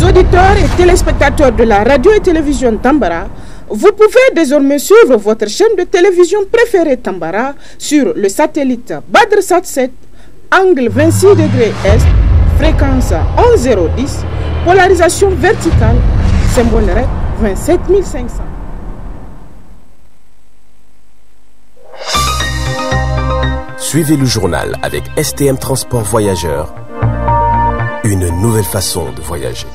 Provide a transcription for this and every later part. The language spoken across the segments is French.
auditeurs et téléspectateurs de la radio et télévision Tambara, vous pouvez désormais suivre votre chaîne de télévision préférée Tambara sur le satellite BadrSat 7, angle 26 degrés Est, fréquence 11010, polarisation verticale, symbole REC 27500. Suivez le journal avec STM Transport Voyageurs, une nouvelle façon de voyager.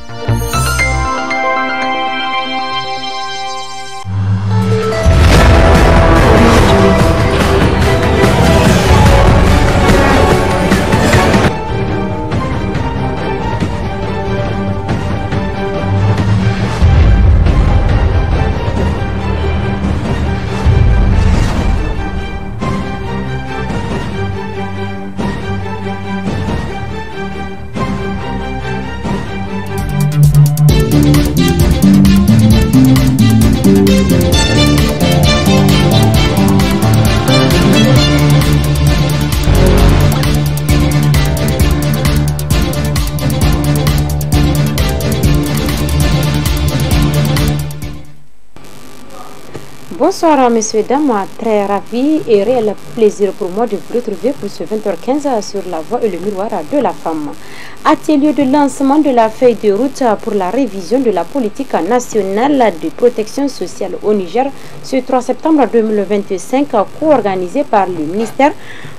Bonsoir messieurs et dames, très ravi et réel plaisir pour moi de vous retrouver pour ce 20h15 sur la voie et le miroir de la femme. Atelier de lancement de la feuille de route pour la révision de la politique nationale de protection sociale au Niger ce 3 septembre 2025, co-organisé par le ministère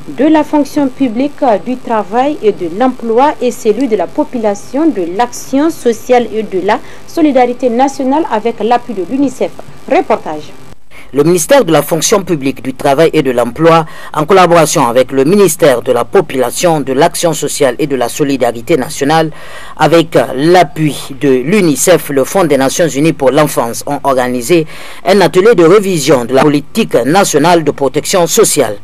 de la fonction publique, du travail et de l'emploi et celui de la population, de l'action sociale et de la solidarité nationale avec l'appui de l'UNICEF. Reportage. Le ministère de la fonction publique, du travail et de l'emploi, en collaboration avec le ministère de la population, de l'action sociale et de la solidarité nationale, avec l'appui de l'UNICEF, le Fonds des Nations Unies pour l'enfance, ont organisé un atelier de révision de la politique nationale de protection sociale.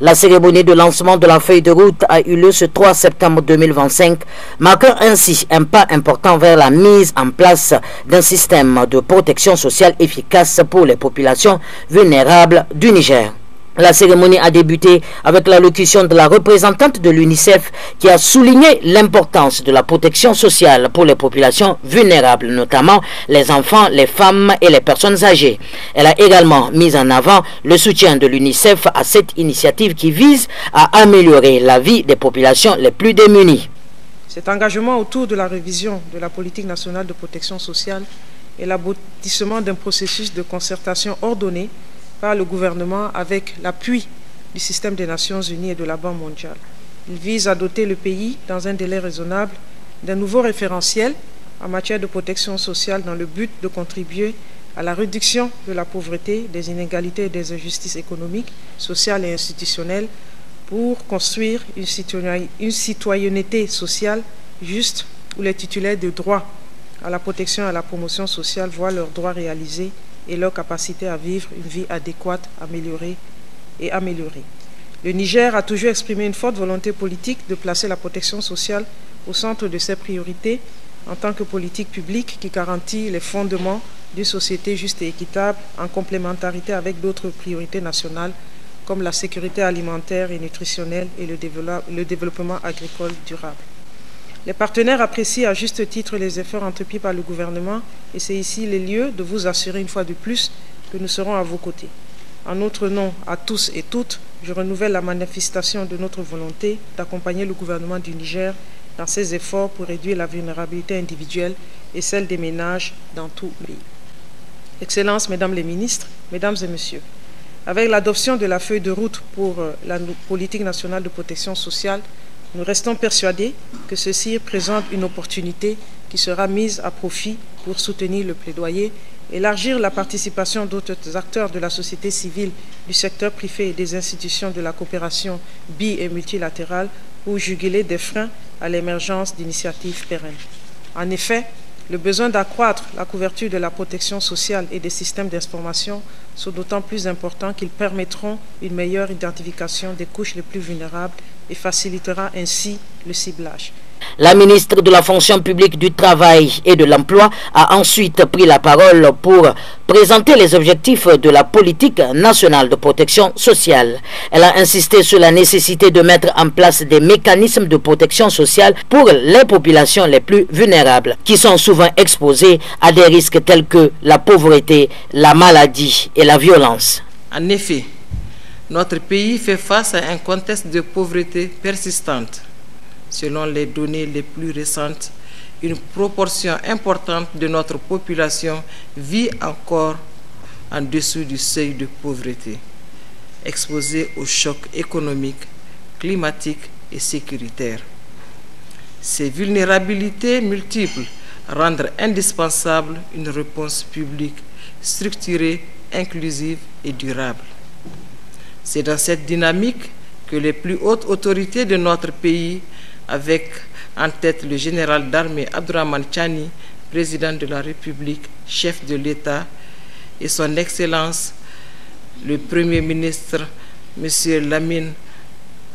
La cérémonie de lancement de la feuille de route a eu lieu ce 3 septembre 2025, marquant ainsi un pas important vers la mise en place d'un système de protection sociale efficace pour les populations vulnérables du Niger. La cérémonie a débuté avec l'allocution de la représentante de l'UNICEF qui a souligné l'importance de la protection sociale pour les populations vulnérables, notamment les enfants, les femmes et les personnes âgées. Elle a également mis en avant le soutien de l'UNICEF à cette initiative qui vise à améliorer la vie des populations les plus démunies. Cet engagement autour de la révision de la politique nationale de protection sociale et l'aboutissement d'un processus de concertation ordonné par le gouvernement avec l'appui du système des Nations Unies et de la Banque mondiale. Il vise à doter le pays, dans un délai raisonnable, d'un nouveau référentiel en matière de protection sociale dans le but de contribuer à la réduction de la pauvreté, des inégalités et des injustices économiques, sociales et institutionnelles pour construire une citoyenneté sociale juste où les titulaires de droits à la protection et à la promotion sociale voient leurs droits réalisés et leur capacité à vivre une vie adéquate, améliorée. Le Niger a toujours exprimé une forte volonté politique de placer la protection sociale au centre de ses priorités en tant que politique publique qui garantit les fondements d'une société juste et équitable en complémentarité avec d'autres priorités nationales comme la sécurité alimentaire et nutritionnelle et le développement agricole durable. Les partenaires apprécient à juste titre les efforts entrepris par le gouvernement et c'est ici le lieu de vous assurer une fois de plus que nous serons à vos côtés. En notre nom à tous et toutes, je renouvelle la manifestation de notre volonté d'accompagner le gouvernement du Niger dans ses efforts pour réduire la vulnérabilité individuelle et celle des ménages dans tout le pays. Excellences, Mesdames les ministres, Mesdames et Messieurs, avec l'adoption de la feuille de route pour la politique nationale de protection sociale, nous restons persuadés que ceci présente une opportunité qui sera mise à profit pour soutenir le plaidoyer, élargir la participation d'autres acteurs de la société civile, du secteur privé et des institutions de la coopération bi- et multilatérale pour juguler des freins à l'émergence d'initiatives pérennes. En effet, le besoin d'accroître la couverture de la protection sociale et des systèmes d'information sont d'autant plus importants qu'ils permettront une meilleure identification des couches les plus vulnérables et facilitera ainsi le ciblage. La ministre de la fonction publique du travail et de l'emploi a ensuite pris la parole pour présenter les objectifs de la politique nationale de protection sociale. Elle a insisté sur la nécessité de mettre en place des mécanismes de protection sociale pour les populations les plus vulnérables, qui sont souvent exposées à des risques tels que la pauvreté, la maladie et la violence. En effet, notre pays fait face à un contexte de pauvreté persistante. Selon les données les plus récentes, une proportion importante de notre population vit encore en dessous du seuil de pauvreté, exposée aux chocs économiques, climatiques et sécuritaires. Ces vulnérabilités multiples rendent indispensable une réponse publique structurée, inclusive et durable. C'est dans cette dynamique que les plus hautes autorités de notre pays, avec en tête le général d'armée Abdourahmane Tchani, président de la République, chef de l'État, et son Excellence, le Premier ministre, M. Lamine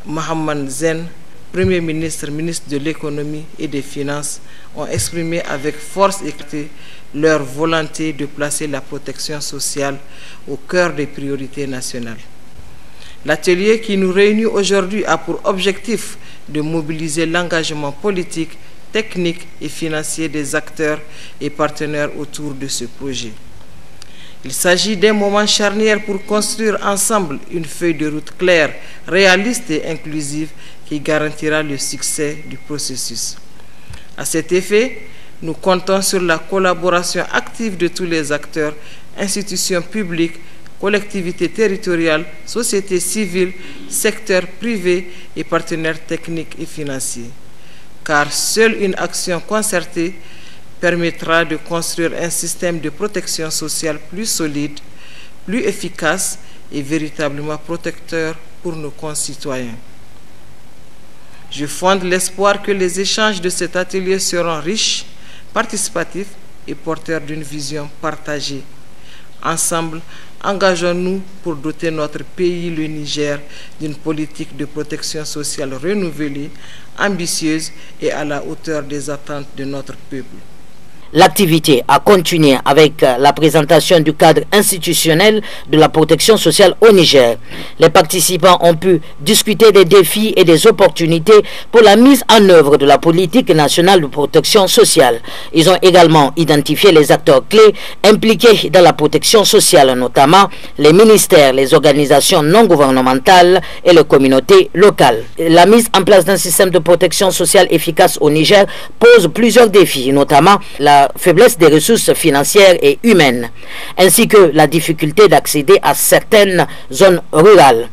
Mohamed Zen, Premier ministre, ministre de l'Économie et des Finances, ont exprimé avec force et clarté leur volonté de placer la protection sociale au cœur des priorités nationales. L'atelier qui nous réunit aujourd'hui a pour objectif de mobiliser l'engagement politique, technique et financier des acteurs et partenaires autour de ce projet. Il s'agit d'un moment charnière pour construire ensemble une feuille de route claire, réaliste et inclusive qui garantira le succès du processus. À cet effet, nous comptons sur la collaboration active de tous les acteurs, institutions publiques, collectivités territoriales, sociétés civiles, secteur privé et partenaires techniques et financiers. Car seule une action concertée permettra de construire un système de protection sociale plus solide, plus efficace et véritablement protecteur pour nos concitoyens. Je fonde l'espoir que les échanges de cet atelier seront riches, participatifs et porteurs d'une vision partagée. Ensemble, engageons-nous pour doter notre pays, le Niger, d'une politique de protection sociale renouvelée, ambitieuse et à la hauteur des attentes de notre peuple. L'activité a continué avec la présentation du cadre institutionnel de la protection sociale au Niger. Les participants ont pu discuter des défis et des opportunités pour la mise en œuvre de la politique nationale de protection sociale. Ils ont également identifié les acteurs clés impliqués dans la protection sociale, notamment les ministères, les organisations non gouvernementales et les communautés locales. La mise en place d'un système de protection sociale efficace au Niger pose plusieurs défis, notamment la faiblesse des ressources financières et humaines, ainsi que la difficulté d'accéder à certaines zones rurales.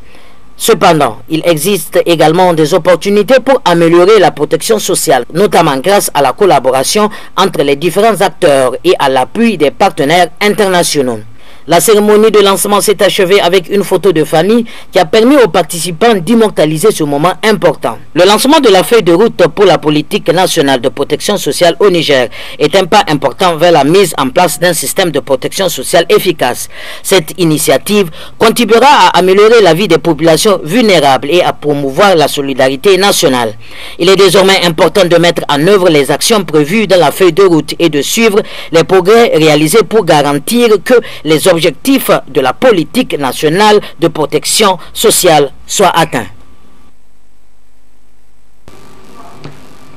Cependant, il existe également des opportunités pour améliorer la protection sociale, notamment grâce à la collaboration entre les différents acteurs et à l'appui des partenaires internationaux. La cérémonie de lancement s'est achevée avec une photo de famille qui a permis aux participants d'immortaliser ce moment important. Le lancement de la feuille de route pour la politique nationale de protection sociale au Niger est un pas important vers la mise en place d'un système de protection sociale efficace. Cette initiative contribuera à améliorer la vie des populations vulnérables et à promouvoir la solidarité nationale. Il est désormais important de mettre en œuvre les actions prévues dans la feuille de route et de suivre les progrès réalisés pour garantir que les objectifs de la politique nationale de protection sociale soient atteints.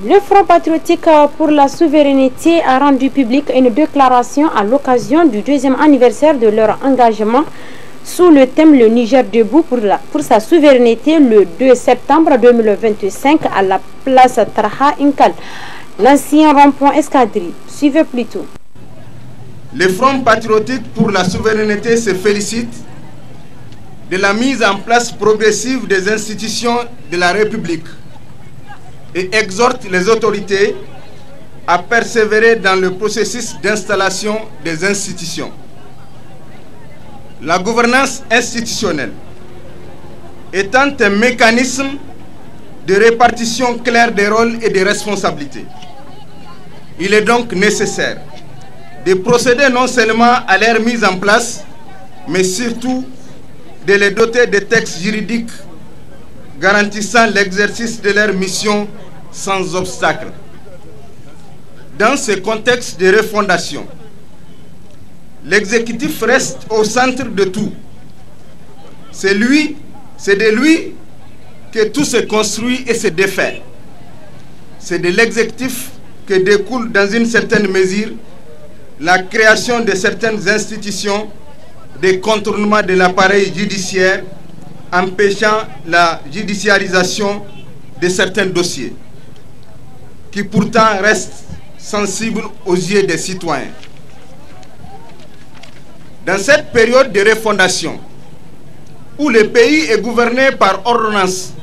Le Front patriotique pour la souveraineté a rendu public une déclaration à l'occasion du 2e anniversaire de leur engagement sous le thème Le Niger debout pour sa souveraineté le 2 septembre 2025 à la place Tarha Inkal, l'ancien rond-point Escadrille. Suivez plutôt. Le Front patriotique pour la souveraineté se félicite de la mise en place progressive des institutions de la République et exhorte les autorités à persévérer dans le processus d'installation des institutions. La gouvernance institutionnelle étant un mécanisme de répartition claire des rôles et des responsabilités, il est donc nécessaire de procéder non seulement à leur mise en place, mais surtout de les doter de textes juridiques garantissant l'exercice de leur mission sans obstacle. Dans ce contexte de refondation, l'exécutif reste au centre de tout. C'est de lui que tout se construit et se défait. C'est de l'exécutif que découle dans une certaine mesure la création de certaines institutions, des contournements de l'appareil judiciaire, empêchant la judiciarisation de certains dossiers, qui pourtant restent sensibles aux yeux des citoyens. Dans cette période de refondation, où le pays est gouverné par ordonnance,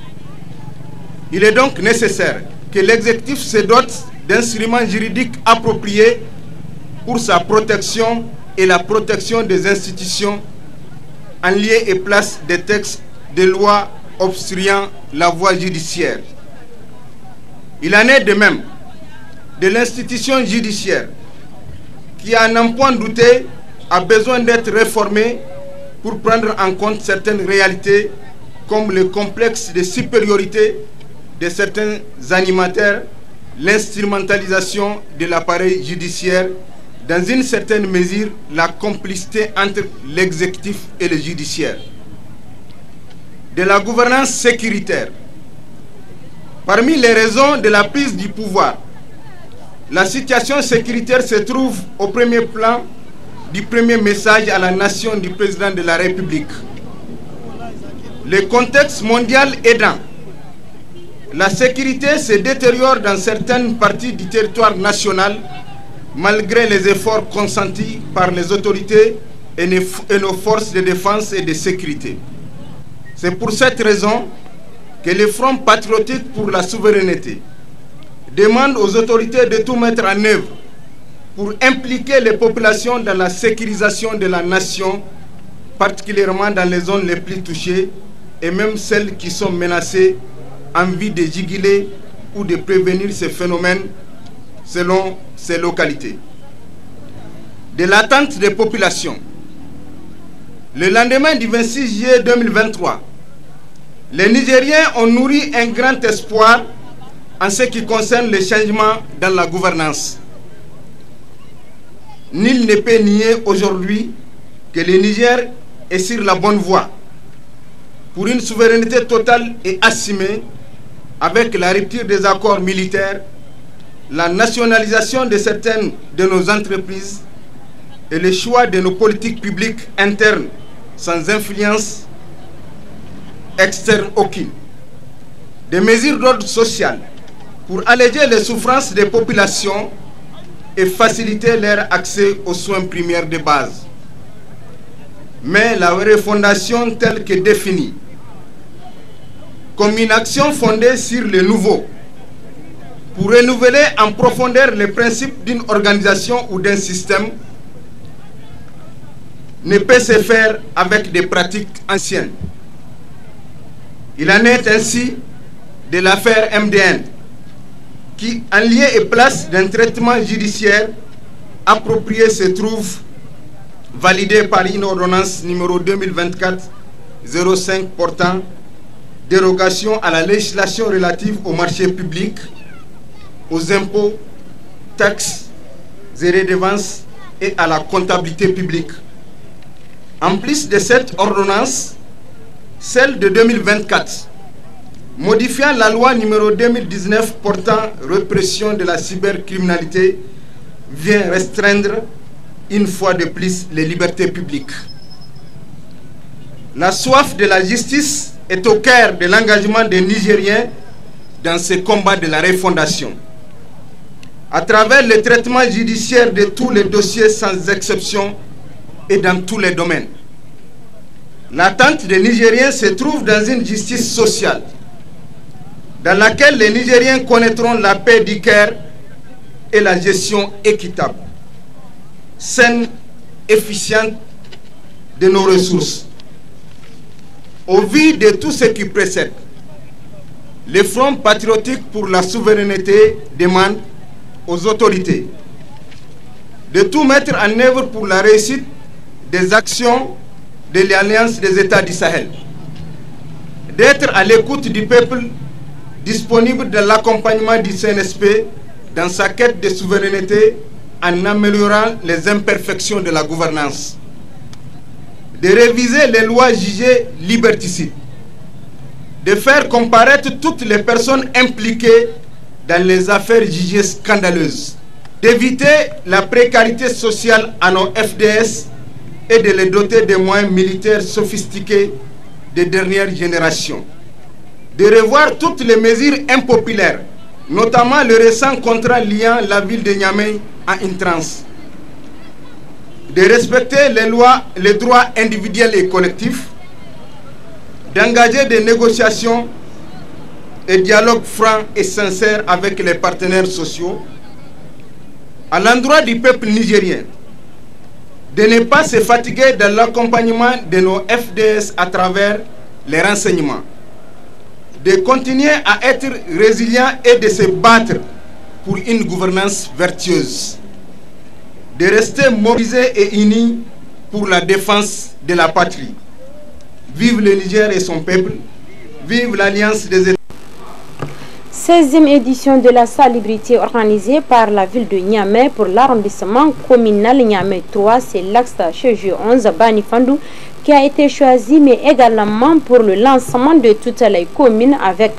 il est donc nécessaire que l'exécutif se dote d'instruments juridiques appropriés pour sa protection et la protection des institutions en lieu et place des textes de loi obstruant la voie judiciaire. Il en est de même de l'institution judiciaire qui, à n'en point douter, a besoin d'être réformée pour prendre en compte certaines réalités comme le complexe de supériorité de certains animateurs, l'instrumentalisation de l'appareil judiciaire, dans une certaine mesure la complicité entre l'exécutif et le judiciaire. De la gouvernance sécuritaire. Parmi les raisons de la prise du pouvoir, la situation sécuritaire se trouve au premier plan du premier message à la nation du président de la République. Le contexte mondial aidant, la sécurité se détériore dans certaines parties du territoire national malgré les efforts consentis par les autorités et nos forces de défense et de sécurité. C'est pour cette raison que le Front patriotique pour la souveraineté demande aux autorités de tout mettre en œuvre pour impliquer les populations dans la sécurisation de la nation, particulièrement dans les zones les plus touchées et même celles qui sont menacées, en vue de juguler ou de prévenir ces phénomènes selon ces localités. De l'attente des populations. Le lendemain du 26 juillet 2023, les Nigériens ont nourri un grand espoir en ce qui concerne les changements dans la gouvernance. Nul ne peut nier aujourd'hui que le Niger est sur la bonne voie pour une souveraineté totale et assumée avec la rupture des accords militaires, la nationalisation de certaines de nos entreprises et le choix de nos politiques publiques internes sans influence externe aucune. Des mesures d'ordre social pour alléger les souffrances des populations et faciliter leur accès aux soins primaires de base. Mais la refondation telle que définie, comme une action fondée sur le nouveau, pour renouveler en profondeur les principes d'une organisation ou d'un système, ne peut se faire avec des pratiques anciennes. Il en est ainsi de l'affaire MDN, qui, en lieu et place d'un traitement judiciaire approprié, se trouve validé par une ordonnance numéro 2024-05 portant dérogation à la législation relative aux marchés publics, aux impôts, taxes et redevances et à la comptabilité publique. En plus de cette ordonnance, celle de 2024, modifiant la loi numéro 2019 portant répression de la cybercriminalité, vient restreindre une fois de plus les libertés publiques. La soif de la justice est au cœur de l'engagement des Nigériens dans ce combat de la refondation. À travers le traitement judiciaire de tous les dossiers sans exception et dans tous les domaines. L'attente des Nigériens se trouve dans une justice sociale, dans laquelle les Nigériens connaîtront la paix du cœur et la gestion équitable, saine, efficiente de nos ressources. Au vu de tout ce qui précède, le Front patriotique pour la souveraineté demande aux autorités de tout mettre en œuvre pour la réussite des actions de l'Alliance des États du Sahel, d'être à l'écoute du peuple disponible de l'accompagnement du CNSP dans sa quête de souveraineté en améliorant les imperfections de la gouvernance, de réviser les lois jugées liberticides, de faire comparaître toutes les personnes impliquées dans les affaires jugées scandaleuses, d'éviter la précarité sociale à nos FDS et de les doter des moyens militaires sophistiqués des dernières générations, de revoir toutes les mesures impopulaires, notamment le récent contrat liant la ville de Niamey à Intrans, de respecter les lois, les droits individuels et collectifs, d'engager des négociations et dialogues francs et sincères avec les partenaires sociaux, à l'endroit du peuple nigérien, de ne pas se fatiguer dans l'accompagnement de nos FDS à travers les renseignements, de continuer à être résilient et de se battre pour une gouvernance vertueuse, de rester mobilisés et unis pour la défense de la patrie. Vive le Niger et son peuple, vive l'Alliance des États. 16e édition de la salubrité organisée par la ville de Niamey pour l'arrondissement communal Niamey 3, c'est l'axe chez 11 Banifandou qui a été choisi, mais également pour le lancement de toutes les communes avec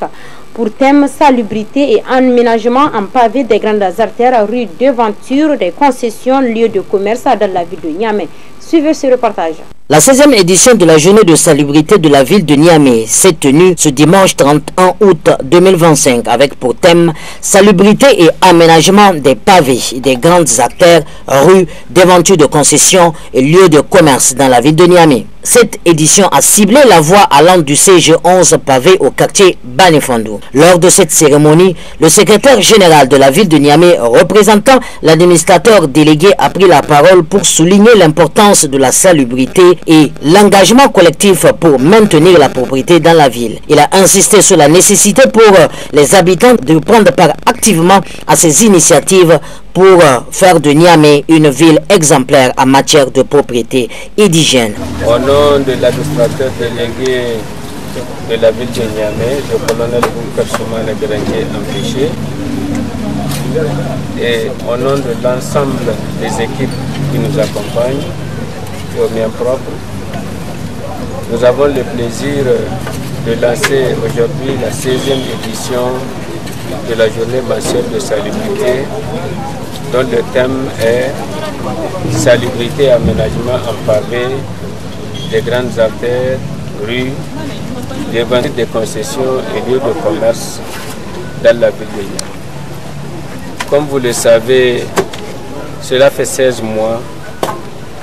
pour thème salubrité et aménagement en pavé des grandes artères, rues, devantures, des concessions, lieux de commerce dans la ville de Niamey. Suivez ce reportage. La 16e édition de la journée de salubrité de la ville de Niamey s'est tenue ce dimanche 31 août 2025 avec pour thème salubrité et aménagement des pavés, des grandes artères, rues, devantures de concessions et lieux de commerce dans la ville de Niamey. Cette édition a ciblé la voie allant du CG11 pavé au quartier Banifandou. Lors de cette cérémonie, le secrétaire général de la ville de Niamey, représentant l'administrateur délégué, a pris la parole pour souligner l'importance de la salubrité et l'engagement collectif pour maintenir la propriété dans la ville. Il a insisté sur la nécessité pour les habitants de prendre part activement à ces initiatives pour faire de Niamey une ville exemplaire en matière de propriété et d'hygiène. Au nom de l'administrateur délégué de la ville de Niamey, le colonel Boukar Soumane Garantier empêché, et au nom de l'ensemble des équipes qui nous accompagnent, et au mien propre, nous avons le plaisir de lancer aujourd'hui la 16e édition de la journée mensuelle de salubrité, dont le thème est salubrité et aménagement en pavé des grandes artères, rues, des vendeurs de concessions et lieux de commerce dans la ville de Niamey. Comme vous le savez, cela fait 16 mois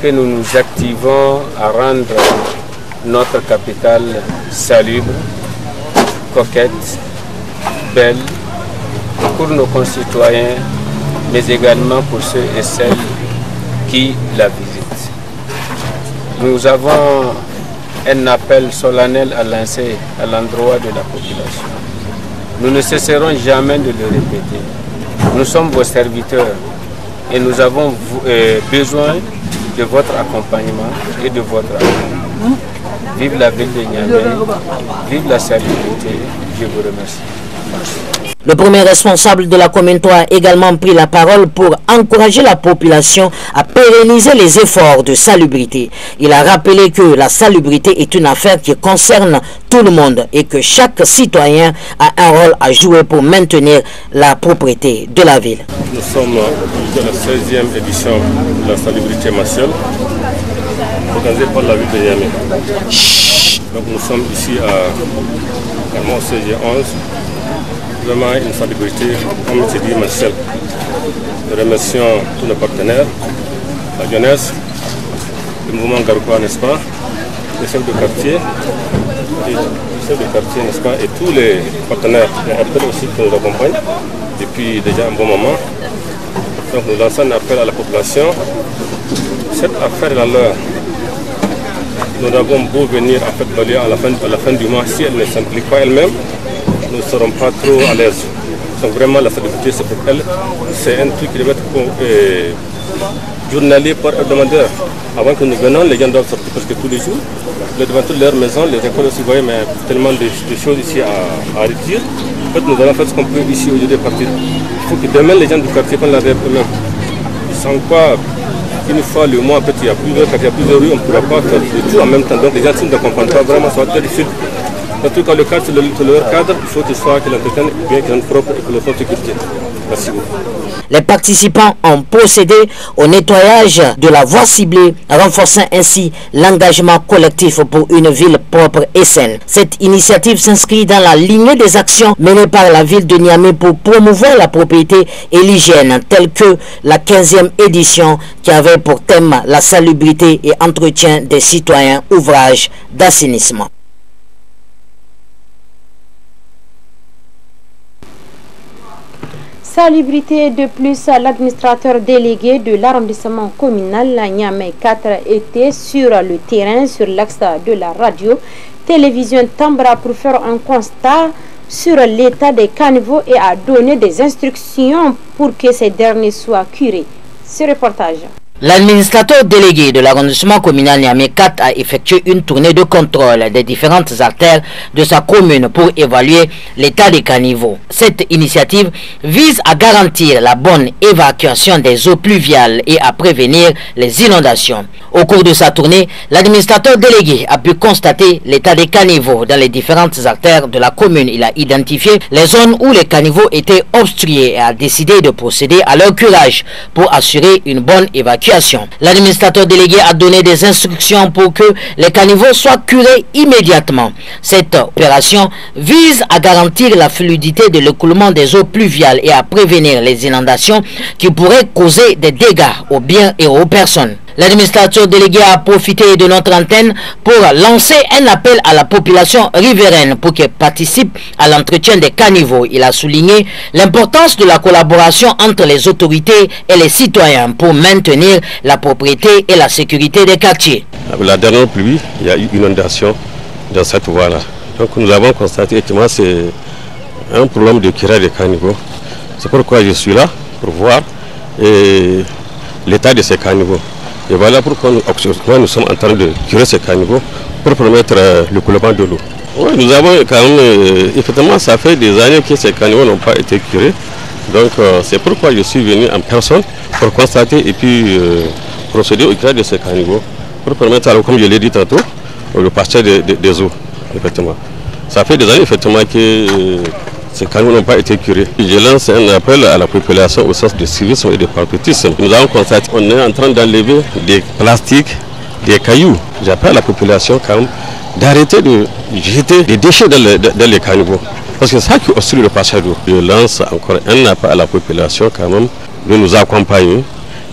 que nous nous activons à rendre notre capitale salubre, coquette, belle pour nos concitoyens, mais également pour ceux et celles qui la visitent. Nous avons un appel solennel à lancer à l'endroit de la population. Nous ne cesserons jamais de le répéter. Nous sommes vos serviteurs et nous avons besoin de votre accompagnement et de votre amour. Vive la ville de Niamey, vive la salubrité, je vous remercie. Le premier responsable de la commune 3 a également pris la parole pour encourager la population à pérenniser les efforts de salubrité. Il a rappelé que la salubrité est une affaire qui concerne tout le monde et que chaque citoyen a un rôle à jouer pour maintenir la propriété de la ville. Nous sommes dans la 16e édition de la salubrité mensuelle organisée par la ville de Niamey. Donc nous sommes ici à mon CG11. Vraiment une salubrité, comme je dis, mensuelle. Nous remercions tous nos partenaires, la jeunesse, le mouvement Garoupa, n'est-ce pas, les chefs de quartier, n'est-ce pas, et tous les partenaires, les appels aussi qui nous accompagnent depuis déjà un bon moment. Donc nous lançons un appel à la population. Cette affaire est la leur. Nous avons beau venir en fait à la fin du mois, si elle ne s'implique pas elle-même, nous ne serons pas trop à l'aise. Donc vraiment la salubrité, c'est pour elle. C'est un truc qui doit être journalier par hebdomadaire. Avant que nous venions, les gens doivent sortir presque tous les jours. Devant toutes leurs maisons, les écoles aussi, vous voyez, mais tellement de choses ici à réduire. En fait, nous allons faire ce qu'on peut ici aujourd'hui partir. Il faut que demain les gens du quartier prennent la relève eux-mêmes. Sans quoi, une fois le mois, en fait, il y a plusieurs quartiers, il y a plusieurs rues, on ne pourra pas faire tout en même temps. Donc les gens, s'ils ne comprennent pas vraiment, ça va être très difficile. En tout cas, le cadre, c'est leur cadre, il faut que ce soit que l'entretien bien, qu'il soit propre et que le soit sécurité. Merci beaucoup. Les participants ont procédé au nettoyage de la voie ciblée, renforçant ainsi l'engagement collectif pour une ville propre et saine. Cette initiative s'inscrit dans la lignée des actions menées par la ville de Niamey pour promouvoir la propriété et l'hygiène, telle que la 15e édition qui avait pour thème la salubrité et entretien des citoyens, ouvrages d'assainissement. Salubrité de plus, l'administrateur délégué de l'arrondissement communal Niamey 4 était sur le terrain sur l'axe de la radio-télévision Tambara pour faire un constat sur l'état des caniveaux et a donné des instructions pour que ces derniers soient curés. Ce reportage. L'administrateur délégué de l'arrondissement communal Niamey 4 a effectué une tournée de contrôle des différentes artères de sa commune pour évaluer l'état des caniveaux. Cette initiative vise à garantir la bonne évacuation des eaux pluviales et à prévenir les inondations. Au cours de sa tournée, l'administrateur délégué a pu constater l'état des caniveaux dans les différentes artères de la commune. Il a identifié les zones où les caniveaux étaient obstrués et a décidé de procéder à leur curage pour assurer une bonne évacuation. L'administrateur délégué a donné des instructions pour que les caniveaux soient curés immédiatement. Cette opération vise à garantir la fluidité de l'écoulement des eaux pluviales et à prévenir les inondations qui pourraient causer des dégâts aux biens et aux personnes. L'administrateur délégué a profité de notre antenne pour lancer un appel à la population riveraine pour qu'elle participe à l'entretien des caniveaux. Il a souligné l'importance de la collaboration entre les autorités et les citoyens pour maintenir la propriété et la sécurité des quartiers. La dernière pluie, il y a eu une inondation dans cette voie-là. Donc nous avons constaté que c'est un problème de curage des caniveaux. C'est pourquoi je suis là pour voir l'état de ces caniveaux. Et voilà pourquoi nous sommes en train de curer ces caniveaux pour permettre le coulement de l'eau. Oui, nous avons quand même, effectivement, ça fait des années que ces caniveaux n'ont pas été curés. Donc c'est pourquoi je suis venu en personne pour constater et puis procéder au curage de ces caniveaux pour permettre, alors, comme je l'ai dit tantôt, le passage des eaux. Effectivement. Ça fait des années effectivement que ces caniveaux n'ont pas été curés. Je lance un appel à la population au sens de civisme et de patriotisme. Nous avons constaté qu'on est en train d'enlever des plastiques, des cailloux. J'appelle la population quand même d'arrêter de jeter des déchets dans les caniveaux. Parce que c'est ça qui obstrue le passage d'eau. Je lance encore un appel à la population quand même de nous accompagner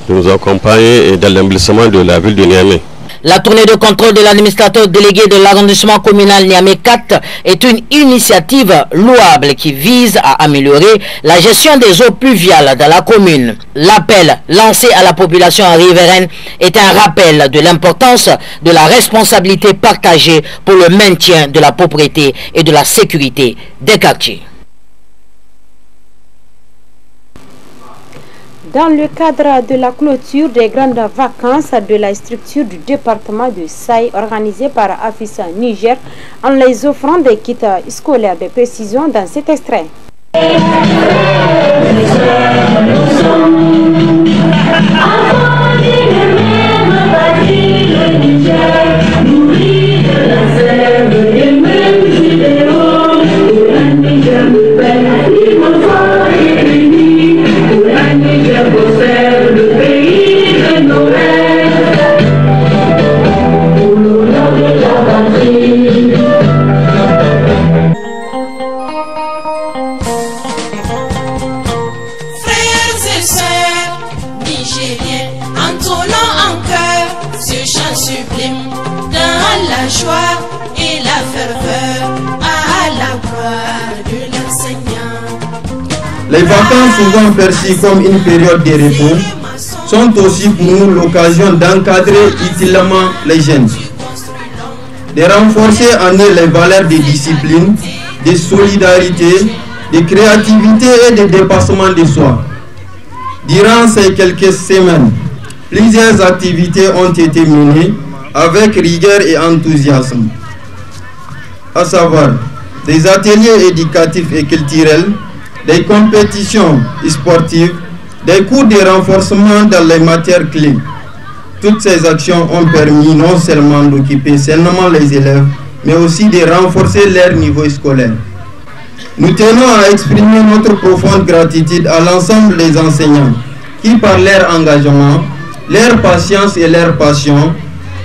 dans l'embellissement de la ville de Niamey. La tournée de contrôle de l'administrateur délégué de l'arrondissement communal Niamey 4 est une initiative louable qui vise à améliorer la gestion des eaux pluviales dans la commune. L'appel lancé à la population riveraine est un rappel de l'importance de la responsabilité partagée pour le maintien de la propriété et de la sécurité des quartiers. Dans le cadre de la clôture des grandes vacances de la structure du département de Saï organisée par Afissa Niger en les offrant des kits scolaires de précision dans cet extrait. Les vacances, souvent perçues comme une période de repos, sont aussi pour nous l'occasion d'encadrer utilement les jeunes, de renforcer en eux les valeurs de discipline, de solidarité, de créativité et de dépassement de soi. Durant ces quelques semaines, plusieurs activités ont été menées avec rigueur et enthousiasme, à savoir des ateliers éducatifs et culturels, des compétitions sportives, des cours de renforcement dans les matières clés. Toutes ces actions ont permis non seulement d'occuper sainement les élèves, mais aussi de renforcer leur niveau scolaire. Nous tenons à exprimer notre profonde gratitude à l'ensemble des enseignants qui, par leur engagement, leur patience et leur passion,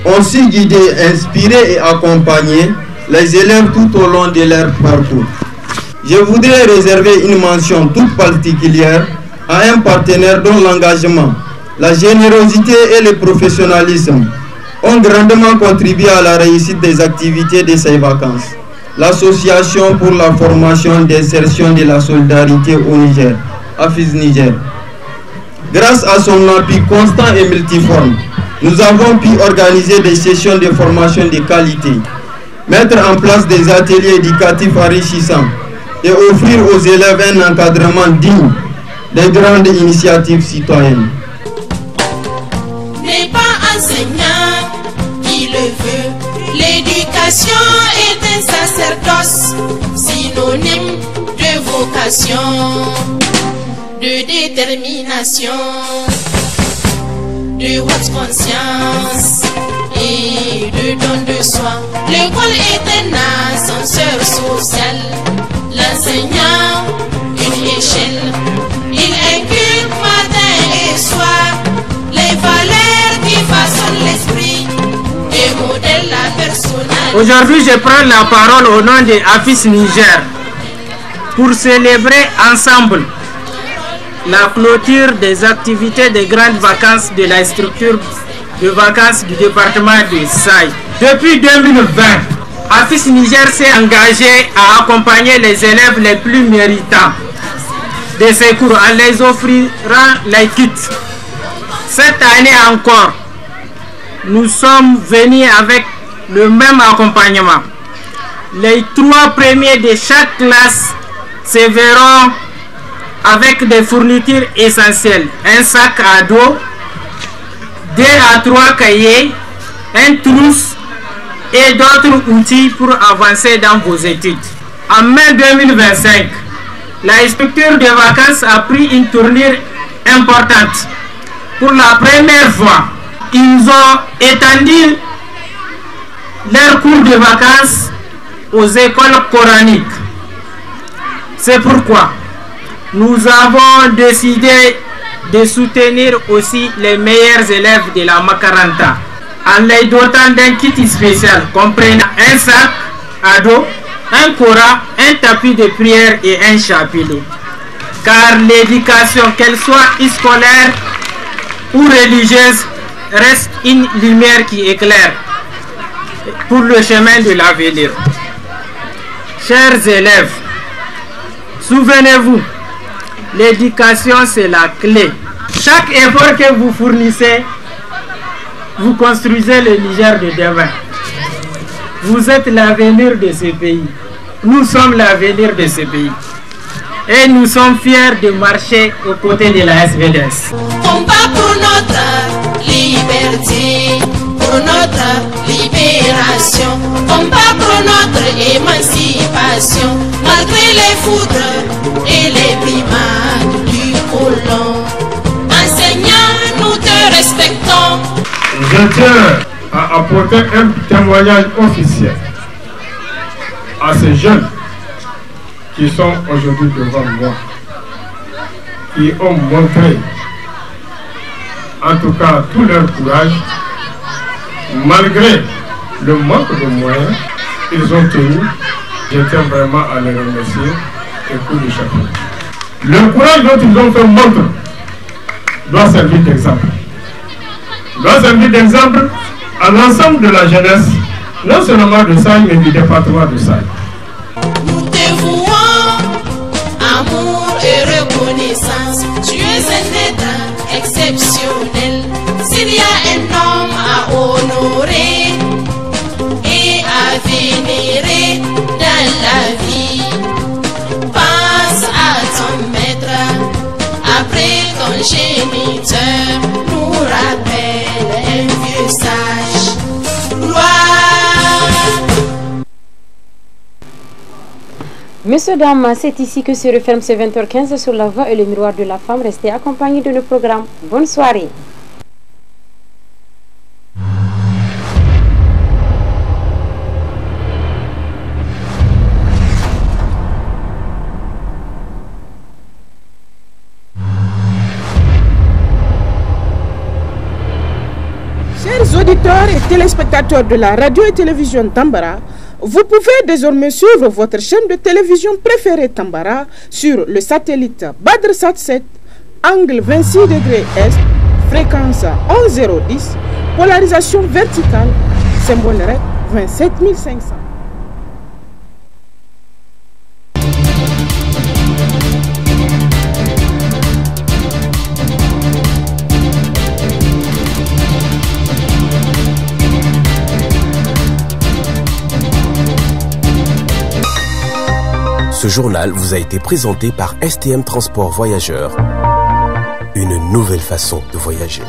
ont su guider, inspirer et accompagner les élèves tout au long de leur parcours. Je voudrais réserver une mention toute particulière à un partenaire dont l'engagement, la générosité et le professionnalisme ont grandement contribué à la réussite des activités de ces vacances. L'Association pour la formation d'insertion de la solidarité au Niger, AFIS Niger. Grâce à son appui constant et multiforme, nous avons pu organiser des sessions de formation de qualité, mettre en place des ateliers éducatifs enrichissants et offrir aux élèves un encadrement digne des grandes initiatives citoyennes. N'est pas enseignant qui le veut, l'éducation est un sacerdoce, synonyme de vocation, de détermination, de haute conscience et de don de soi. L'école est un ascenseur social, l'enseignant une échelle, il inculque matin et soir les valeurs qui façonnent l'esprit et modèlent la personnalité. Aujourd'hui, je prends la parole au nom de AFIS Niger pour célébrer ensemble la clôture des activités des grandes vacances de la structure de vacances du département de Saï. Depuis 2020, AFIS Niger s'est engagé à accompagner les élèves les plus méritants de ces cours en les offrant les kits. Cette année encore, nous sommes venus avec le même accompagnement. Les 3 premiers de chaque classe se verront avec des fournitures essentielles, un sac à dos, 2 à 3 cahiers, un trousse et d'autres outils pour avancer dans vos études. En mai 2025, la structure de vacances a pris une tournure importante. Pour la première fois, ils ont étendu leurs cours de vacances aux écoles coraniques. C'est pourquoi nous avons décidé de soutenir aussi les meilleurs élèves de la Makaranta en les dotant d'un kit spécial comprenant un sac à dos, un Coran, un tapis de prière et un chapelet. Car l'éducation, qu'elle soit scolaire ou religieuse, reste une lumière qui éclaire pour le chemin de l'avenir. Chers élèves, souvenez-vous, l'éducation c'est la clé. Chaque effort que vous fournissez, vous construisez le Niger de demain. Vous êtes l'avenir de ce pays. Nous sommes l'avenir de ce pays. Et nous sommes fiers de marcher aux côtés de la SVDS. Combat pour notre liberté, pour notre libération, combat pour notre émancipation, malgré les foudres et les brimades du colon. Enseignants, nous te respectons. Je tiens à apporter un témoignage officiel à ces jeunes qui sont aujourd'hui devant moi, qui ont montré en tout cas tout leur courage, malgré le manque de moyens, ils ont tenu. Je tiens vraiment à les remercier et coup de chapeau. Le courage dont ils ont fait montre doit servir d'exemple. Doit servir d'exemple à l'ensemble de la jeunesse, non seulement de Saï, mais du département de Saï. Nous dévouons amour et reconnaissance. Tu es un être exceptionnel. S'il y a un homme à honorer et à vénérer dans la vie, pense à ton maître. Après ton géniteur nous rappelle un vieux sage. Gloire. Messieurs, dames, c'est ici que se referme ce 20h15 sur la voie et le miroir de la femme. Restez accompagnés de nos programmes. Bonne soirée. Chers auditeurs et téléspectateurs de la radio et télévision Tambara, vous pouvez désormais suivre votre chaîne de télévision préférée Tambara sur le satellite BadrSat 7, angle 26 degrés Est, fréquence 11010, polarisation verticale, symbole REC 27500. Ce journal vous a été présenté par STM Transport Voyageurs. Une nouvelle façon de voyager.